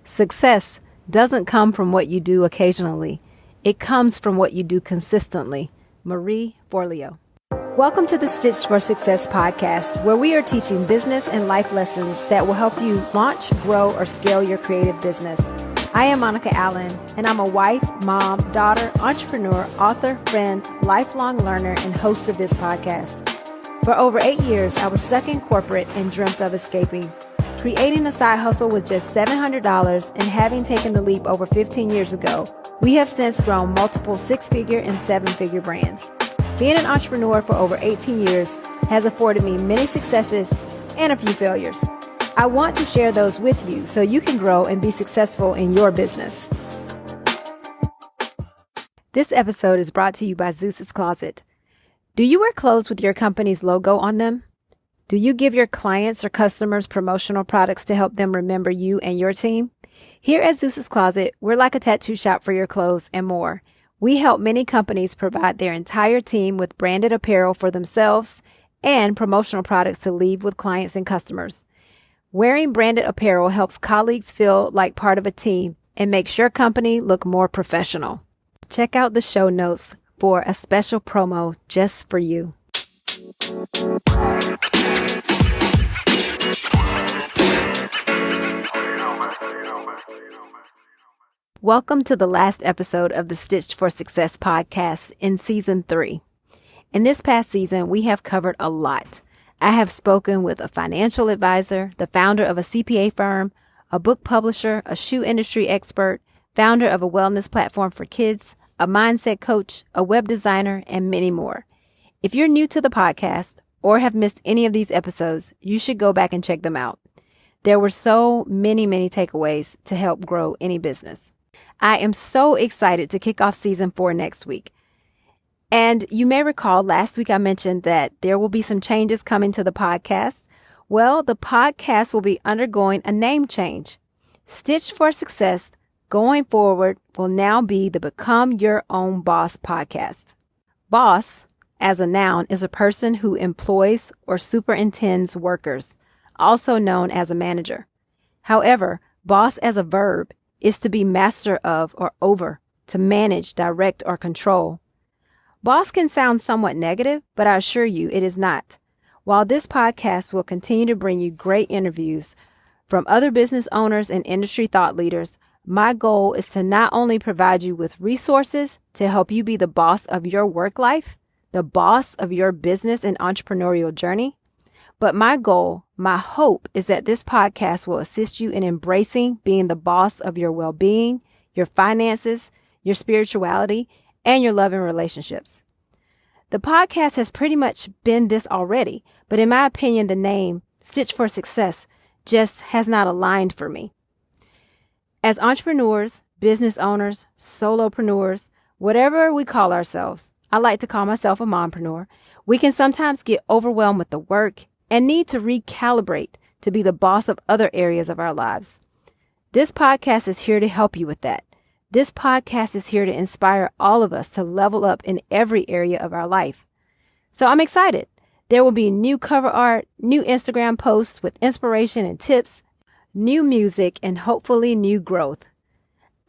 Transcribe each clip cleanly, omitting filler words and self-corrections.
Success doesn't come from what you do occasionally. It comes from what you do consistently. Marie Forleo. Welcome to the Stitched for Success podcast, where we are teaching business and life lessons that will help you launch, grow, or scale your creative business. I am Monica Allen, and I'm a wife, mom, daughter, entrepreneur, author, friend, lifelong learner, and host of this podcast. For over 8 years, I was stuck in corporate and dreamt of escaping. Creating a side hustle with just $700 and having taken the leap over 15 years ago, we have since grown multiple six-figure and seven-figure brands. Being an entrepreneur for over 18 years has afforded me many successes and a few failures. I want to share those with you so you can grow and be successful in your business. This episode is brought to you by Zeus's Closet. Do you wear clothes with your company's logo on them? Do you give your clients or customers promotional products to help them remember you and your team? Here at Zeus's Closet, we're like a tattoo shop for your clothes and more. We help many companies provide their entire team with branded apparel for themselves and promotional products to leave with clients and customers. Wearing branded apparel helps colleagues feel like part of a team and makes your company look more professional. Check out the show notes for a special promo just for you. Welcome to the last episode of the Stitched for Success podcast in season 3. In this past season, we have covered a lot. I have spoken with a financial advisor, the founder of a CPA firm, a book publisher, a shoe industry expert, founder of a wellness platform for kids, a mindset coach, a web designer, and many more. If you're new to the podcast or have missed any of these episodes, you should go back and check them out. There were so many takeaways to help grow any business. I am so excited to kick off season 4 next week. And you may recall last week I mentioned that there will be some changes coming to the podcast. Well, the podcast will be undergoing a name change. Stitched for Success going forward will now be the Become Your Own Boss podcast. Boss, as a noun, is a person who employs or superintends workers, also known as a manager. However, boss as a verb is to be master of or over, to manage, direct, or control. Boss can sound somewhat negative, but I assure you it is not. While this podcast will continue to bring you great interviews from other business owners and industry thought leaders, my goal is to not only provide you with resources to help you be the boss of your work life, the boss of your business and entrepreneurial journey, but my goal, my hope is that this podcast will assist you in embracing being the boss of your well-being, your finances, your spirituality, and your love and relationships. The podcast has pretty much been this already, but in my opinion, the name Stitched for Success just has not aligned for me. As entrepreneurs, business owners, solopreneurs, whatever we call ourselves, I like to call myself a mompreneur, we can sometimes get overwhelmed with the work and need to recalibrate to be the boss of other areas of our lives. This podcast is here to help you with that. This podcast is here to inspire all of us to level up in every area of our life. So I'm excited. There will be new cover art, new Instagram posts with inspiration and tips, new music, and hopefully new growth.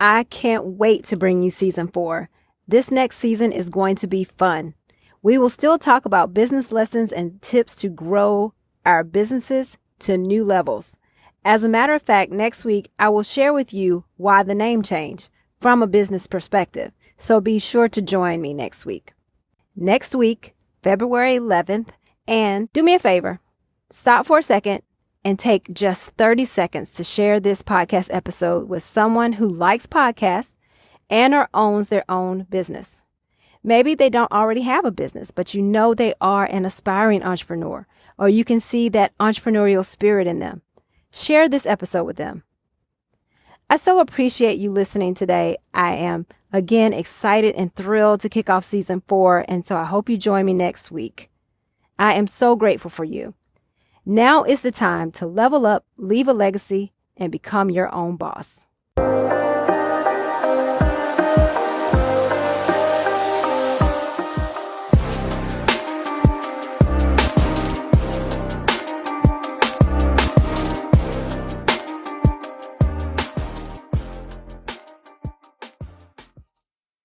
I can't wait to bring you season 4. This next season is going to be fun. We will still talk about business lessons and tips to grow our businesses to new levels. As a matter of fact, next week, I will share with you why the name change from a business perspective. So be sure to join me next week. Next week, February 11th, and do me a favor, stop for a second and take just 30 seconds to share this podcast episode with someone who likes podcasts and or owns their own business. Maybe they don't already have a business, but you know they are an aspiring entrepreneur, or you can see that entrepreneurial spirit in them. Share this episode with them. I so appreciate you listening today. I am, again, excited and thrilled to kick off season 4, and so I hope you join me next week. I am so grateful for you. Now is the time to level up, leave a legacy, and become your own boss.